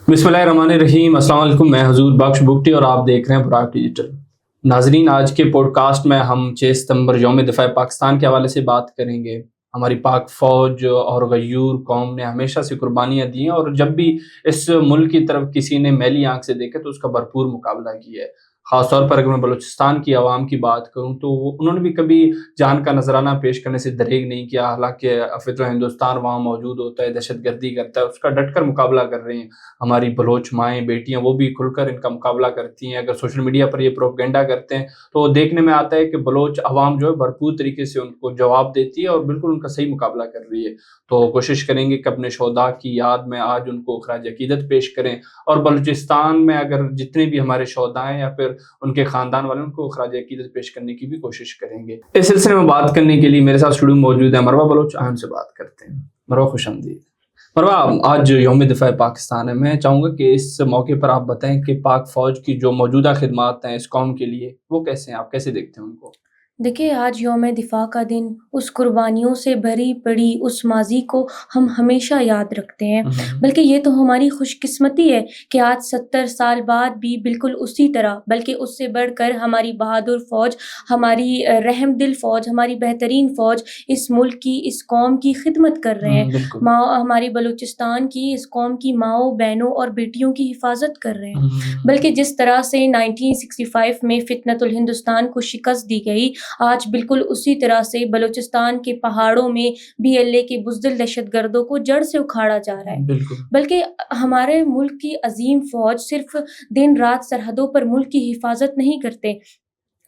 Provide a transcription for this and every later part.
बिस्मिल्लाहिर्रहमानिर्रहीम। अस्सलाम वालेकुम। मैं हजूर बख्श बुगटी और आप देख रहे हैं बुराक डिजिटल। नाजरीन, आज के पॉडकास्ट में हम 6 सितंबर यौम दिफा पाकिस्तान के हवाले से बात करेंगे। हमारी पाक फ़ौज और गयूर कौम ने हमेशा से कुर्बानियाँ दी हैं और जब भी इस मुल्क की तरफ किसी ने मैली आंख से देखा तो उसका भरपूर मुकाबला किया है। ख़ास तौर पर अगर मैं बलूचिस्तान की आवाम की बात करूँ तो उन्होंने भी कभी जान का नजराना पेश करने से दरेग नहीं किया। हालांकि फिर हिंदुस्तान वहाँ मौजूद होता है, दहशत गर्दी करता है, उसका डट कर मुकाबला कर रहे हैं। हमारी बलोच माएँ बेटियाँ वो भी खुलकर इनका मुकाबला करती हैं। अगर सोशल मीडिया पर ये प्रोपेगेंडा करते हैं तो देखने में आता है कि बलोच अवाम जो है भरपूर तरीके से उनको जवाब देती है और बिल्कुल उनका सही मुकाबला कर रही है। तो कोशिश करेंगे कि अपने शोधा की याद में आज उनको खराज अकीदत पेश करें और बलूचिस्तान में अगर जितने भी हमारे शोधा हैं या फिर उनके खानदान वाले उनको खराज अकीदत पेश करने की भी कोशिश करेंगे। इस सिलसिले में बात करने के लिए मेरे साथ स्टूडियो में मौजूद है मरवा बलोच। आए उनसे बात करते हैं। मरवा, खुशामदीद। मरवा, आज यौम दिफा पाकिस्तान है। मैं चाहूँगा कि इस मौके पर आप बताएं कि पाक फ़ौज की जो मौजूदा खिदमात हैं इस कौम के लिए वो कैसे हैं, आप कैसे देखते हैं उनको? देखिए, आज यौम दिफ़ा का दिन, उस कुर्बानियों से भरी पड़ी उस माज़ी को हम हमेशा याद रखते हैं। बल्कि ये तो हमारी खुशकिस्मती है कि आज 70 साल बाद भी बिल्कुल उसी तरह, बल्कि उससे बढ़कर हमारी बहादुर फ़ौज, हमारी रहमदिल फ़ौज, हमारी बेहतरीन फ़ौज इस मुल्क की, इस कौम की खिदमत कर रहे हैं। बिल्कुल। हमारी बलूचिस्तान की, इस कौम की माँओं, बहनों और बेटियों की हिफाजत कर रहे हैं। बल्कि जिस तरह से 1965 में फ़ितनतुल हिंदुस्तान को शिकस्त दी गई, आज बिल्कुल उसी तरह से बलूचिस्तान के पहाड़ों में BLA के बुज़दिल दहशतगर्दों को जड़ से उखाड़ा जा रहा है। बिल्कुल। बल्कि हमारे मुल्क की अज़ीम फ़ौज सिर्फ़ दिन रात सरहदों पर मुल्क की हिफाज़त नहीं करते,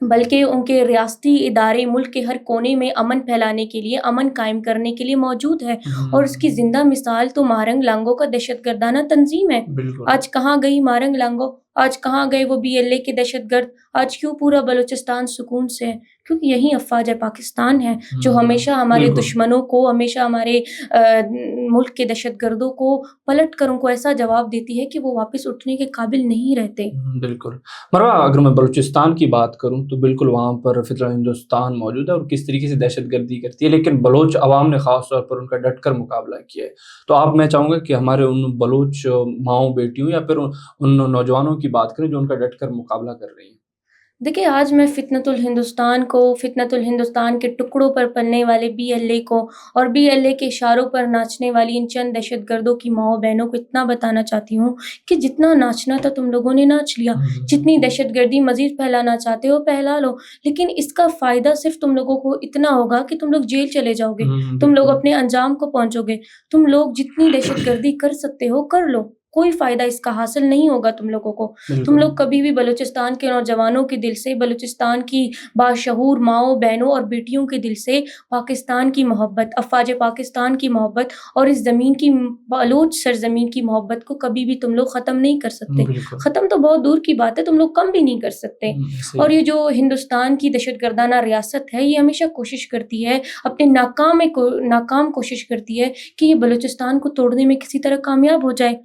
बल्कि उनके रियासती इदारे मुल्क के हर कोने में अमन फैलाने के लिए, अमन कायम करने के लिए मौजूद है। और उसकी ज़िंदा मिसाल तो मारंग लांगो का दहशतगर्दाना तंज़ीम है। बिल्कुल। आज कहाँ गई मारंग लांगो? आज कहाँ गए वो BLA के दहशतगर्द? आज क्यों पूरा बलूचिस्तान सुकून से है? क्योंकि यही अफ़वाज पाकिस्तान है जो हमेशा हमारे बिल्कुल। दुश्मनों को, हमेशा हमारे मुल्क के दहशतगर्दों को पलट कर उनको ऐसा जवाब देती है कि वो वापस उठने के काबिल नहीं रहते। बिल्कुल। मरवा, अगर मैं बलूचिस्तान की बात करूँ तो बिल्कुल वहाँ पर फ़ितरत हिंदुस्तान मौजूद है और किस तरीके से दहशतगर्दी करती है, लेकिन बलोच अवाम ने ख़ास तौर पर उनका डट कर मुकाबला किया है। तो आप, मैं चाहूँगा कि हमारे उन बलोच माँओं बेटियों या फिर उन नौजवानों की बात करें जो उनका डट कर मुकाबला कर रही हैं। देखिए, आज मैं फ़ितनतुल हिंदुस्तान को, फ़ितनतुल हिंदुस्तान के टुकड़ों पर पलने वाले BLA को और BLA के इशारों पर नाचने वाली इन चंद दहशतगर्दों की माँओं बहनों को इतना बताना चाहती हूँ कि जितना नाचना था तुम लोगों ने नाच लिया। जितनी दहशतगर्दी मज़ीद फैलाना चाहते हो फैला लो, लेकिन इसका फ़ायदा सिर्फ़ तुम लोगों को इतना होगा कि तुम लोग जेल चले जाओगे, तुम लोग अपने अंजाम को पहुँचोगे। तुम लोग जितनी दहशतगर्दी कर सकते हो कर लो, कोई फ़ायदा इसका हासिल नहीं होगा तुम लोगों को। तुम लोग कभी भी बलूचिस्तान के नौजवानों के दिल से, बलूचिस्तान की बाशऊर माँओं, बहनों और बेटियों के दिल से पाकिस्तान की मोहब्बत, अफ़वाज पाकिस्तान की मोहब्बत और इस ज़मीन की, बलूच सरज़मीन की मोहब्बत को कभी भी तुम लोग ख़त्म नहीं कर सकते। बिल्कुल। ख़त्म तो बहुत दूर की बात है, तुम लोग कम भी नहीं कर सकते। सही। और ये जो हिंदुस्तान की दहशतगर्दाना रियासत है, ये हमेशा कोशिश करती है, अपने नाकाम कोशिश करती है कि ये बलूचिस्तान को तोड़ने में किसी तरह कामयाब हो जाए।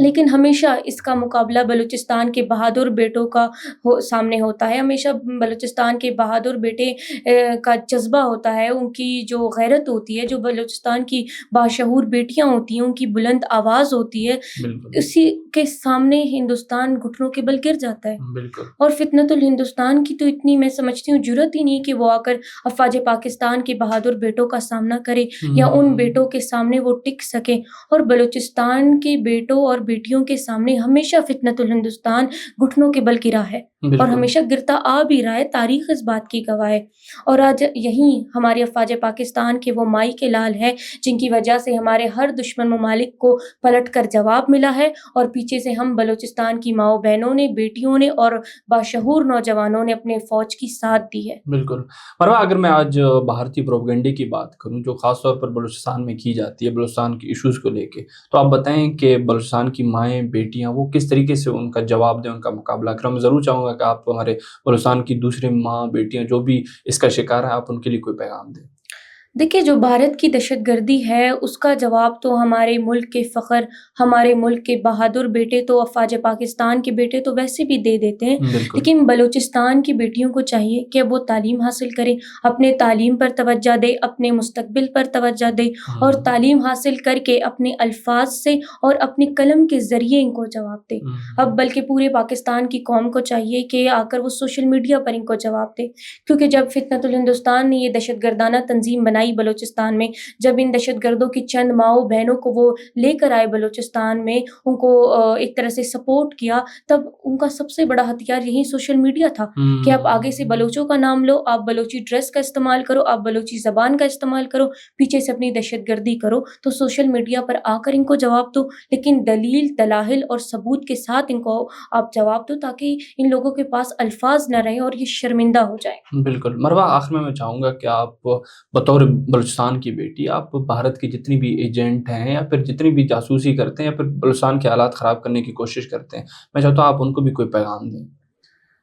लेकिन हमेशा इसका मुकाबला बलूचिस्तान के बहादुर बेटों का सामने होता है। हमेशा बलूचिस्तान के बहादुर बेटे का जज्बा होता है, उनकी जो गैरत होती है, जो बलूचिस्तान की बाशऊर बेटियां होती हैं, उनकी बुलंद आवाज़ होती है, बिल्कुल। इसी के सामने हिंदुस्तान घुटनों के बल गिर जाता है। बिल्कुल। और फ़ितनतुल हिंदुस्तान की तो इतनी, मैं समझती हूँ, जुर्रत ही नहीं कि वो आकर अफ़वाज पाकिस्तान के बहादुर बेटों का सामना करे या उन बेटों के सामने वो टिक सके। और बलूचिस्तान के बेटों और बेटियों के सामने हमेशा फ़ितनतुल हिंदुस्तान घुटनों के बल गिरा है और बिल्कुल। हमेशा गिरता आ भी रहा है। तारीख़ इस बात की गवाह है। और आज यहीं हमारे अफ़वाज पाकिस्तान के वो माई के लाल हैं जिनकी वजह से हमारे हर दुश्मन ममालिक को पलट कर जवाब मिला है और पीछे से हम बलूचिस्तान की माँओं बहनों ने, बेटियों ने और बाशऊर नौजवानों ने अपने फ़ौज की साथ दी है। बिल्कुल। मरवा, अगर मैं आज भारतीय प्रोपेगेंडे की बात करूँ जो ख़ास तौर पर बलूचिस्तान में की जाती है, बलूचिस्तान के इश्यूज़ को लेके, तो आप बताएँ कि बलूचिस्तान की माएँ, बेटियाँ वो किस तरीके से उनका जवाब दें, उनका मुकाबला करें? मैं ज़रूर चाहूँगा कि आप हमारे बलूचिस्तान की दूसरी माँ, बेटियाँ जो भी इसका शिकार हैं, आप उनके लिए कोई पैगाम दें। देखिए, जो भारत की दहशतगर्दी है, उसका जवाब तो हमारे मुल्क के फ़ख्र, हमारे मुल्क के बहादुर बेटे तो अफ़वाज पाकिस्तान के बेटे तो वैसे भी दे देते हैं। बिल्कुल। लेकिन बलूचिस्तान की बेटियों को चाहिए कि अब वो तालीम हासिल करें, अपने तालीम पर तवज्जो दें, अपने मुस्तक़बिल पर तवज्जो दें और हुँ, तालीम हासिल करके अपने अल्फ़ाज़ से और अपने कलम के ज़रिए इनको जवाब दें। अब हुँ, बल्कि पूरे पाकिस्तान की कौम को चाहिए कि आकर वो सोशल मीडिया पर इनको जवाब दे, क्योंकि जब फितनतुल हिंदुस्तान ने ये दहशतगर्दाना तंजीम बनाई बलूचिस्तान में, जब इन दहशतगर्दों की चंद माओ बहनों को वो लेकर आए बलूचिस्तान में, उनको एक तरह से सपोर्ट किया, तब उनका सबसे बड़ा हथियार यही सोशल मीडिया था कि आप आगे से हुँ। बलोचों का नाम लो, आप बलोची ड्रेस का इस्तेमाल करो, आप बलोची ज़बान का इस्तेमाल करो, पीछे से अपनी दहशतगर्दी करो, तो सोशल मीडिया पर आकर इनको जवाब दो, लेकिन दलील, दलाइल और सबूत के साथ इनको आप जवाब दो, ताकि इन लोगों के पास अल्फाज ना रहें और ये शर्मिंदा हो जाएँ। बिल्कुल। मरवा आखिर में मैं चाहूँगा कि आप बतौर बलूचिस्तान की बेटी आप भारत के जितनी भी एजेंट हैं या फिर जितनी भी जासूसी करते हैं या फिर बलूचिस्तान के हालात ख़राब करने की कोशिश करते हैं, मैं चाहता हूँ आप उनको भी कोई पैगाम दें।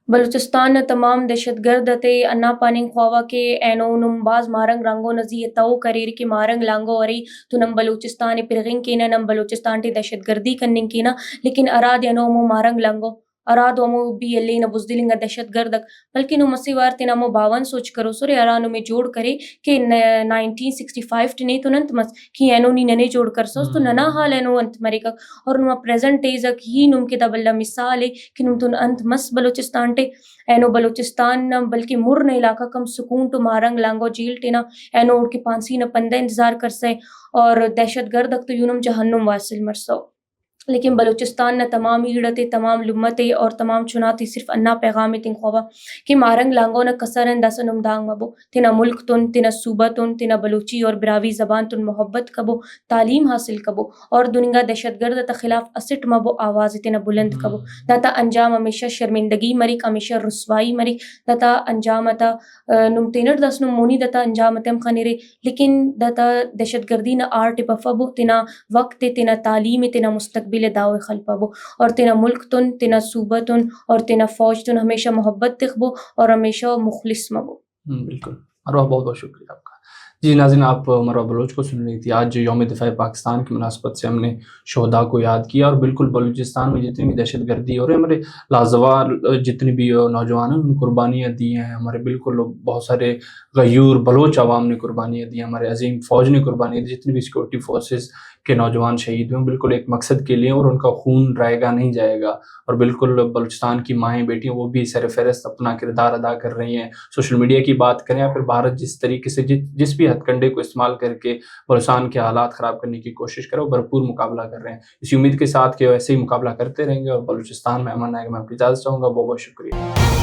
बलूचिस्तान न तमाम दहशतगर्द ते अन्ना पानिंग ख्वावा के एनो नुम बाज मारंग रंगो नजी तव करीर के मारंग लांगो अरे तो नम बलूचिस्तान पिरगिंग के नम बलूचिस्तान टे दहशतगर्दी कन्निंग की ना लेकिन अराद यानो मो मारंग लांगो अराद ओमो बी एल्ले न बुजदिलिंग दहशतगर्द बल्कि नु मसीवार ते नमो 52 सोच करो सुरे अरानो में जोड़ करे कि 1965 टे नहीं तो नंत मस कि एनो नी नने जोड़ कर सोस तो नना हुँ, हाल एनो अंत मरेका और नुमा प्रेजेंट डेज की नुम के तबल्ला मिसाल है कि नुम तुन अंत मस बलूचिस्तान टे एनो बलूचिस्तान न बल्कि मुर न इलाका कम सुकून तो मारंग लांगो झील टेना एनो उड़ के पांसी न पंदे इंतजार कर से और दहशतगर्द अक तो यूनुम जहन्नुम वासिल मरसो लेकिन बलूचिस्तान न तमाम ईड़ते तमाम लुम्मते और तमाम चुनाती सिर्फ अन्ना पैगाम तिन ख्वाबा कि मारंग लांगो न कसरन दसन उमदांग मबो तिना मुल्क तुन तिना सूबा तुन तिना बलूची और बिरावी जबान तुन मोहब्बत कबो तालीम हासिल कबो और दुनिया दहशतगर्द त खिलाफ असिट मबो आवाज तिना बुलंद हुँ, कबो दाता अंजाम हमेशा शर्मिंदगी मरिक हमेशा रुसवाई मरिक दाता अंजाम अता नुम तिनर दस नुम मोनी दाता अंजाम अतम खनिरे लेकिन दाता दहशतगर्दी न आर्ट पफबो तिना वक्त तिना तालीम तिना मुस्तकबिल दाव खलपबो और तिना मुल्क तुन तिना सूबा तुन और तिना फौज तुन हमेशा मोहब्बत तिखबो और हमेशा मुखलिस मबो। बिल्कुल। मरवा बहुत-बहुत शुक्रिया आपका। जी नाज़रीन आप मरवा बलोच को सुन रही थी। आज यौम दिफ़ा-ए पाकिस्तान की मुनासबत से हमने शोहदा को याद किया और बिल्कुल बलूचिस्तान में जितनी भी दहशतगर्दी हो रही है, हमारे लाज़वाल जितने भी नौजवान हैं उन्होंने कुर्बानियाँ दी हैं। हमारे बिल्कुल लोग बहुत सारे गयूर बलोच अवाम ने कुर्बानियाँ दी हैं, हमारे अज़ीम फ़ौज ने कुर्बानियाँ दी, जितनी भी सिक्योरिटी फ़ोर्सेस के नौजवान शहीद हुए, बिल्कुल एक मकसद के लिए और उनका खून रायगा नहीं जाएगा। और बिल्कुल बलूचिस्तान की माएँ, बेटियाँ वो भी सर-ए-फ़हरिस्त अपना किरदार अदा कर रही हैं। सोशल मीडिया की बात करें या फिर भारत जिस तरीके से जिस भी हथकंडे को इस्तेमाल करके बलूचिस्तान के हालात ख़राब करने की कोशिश करे, वो भरपूर मुकाबला कर रहे हैं। इसी उम्मीद के साथ कि वो ऐसे ही मुकाबला करते रहेंगे और बलूचिस्तान में अमन आएगा। मैं आपकी इजाज़त चाहूँगा। बहुत-बहुत शुक्रिया।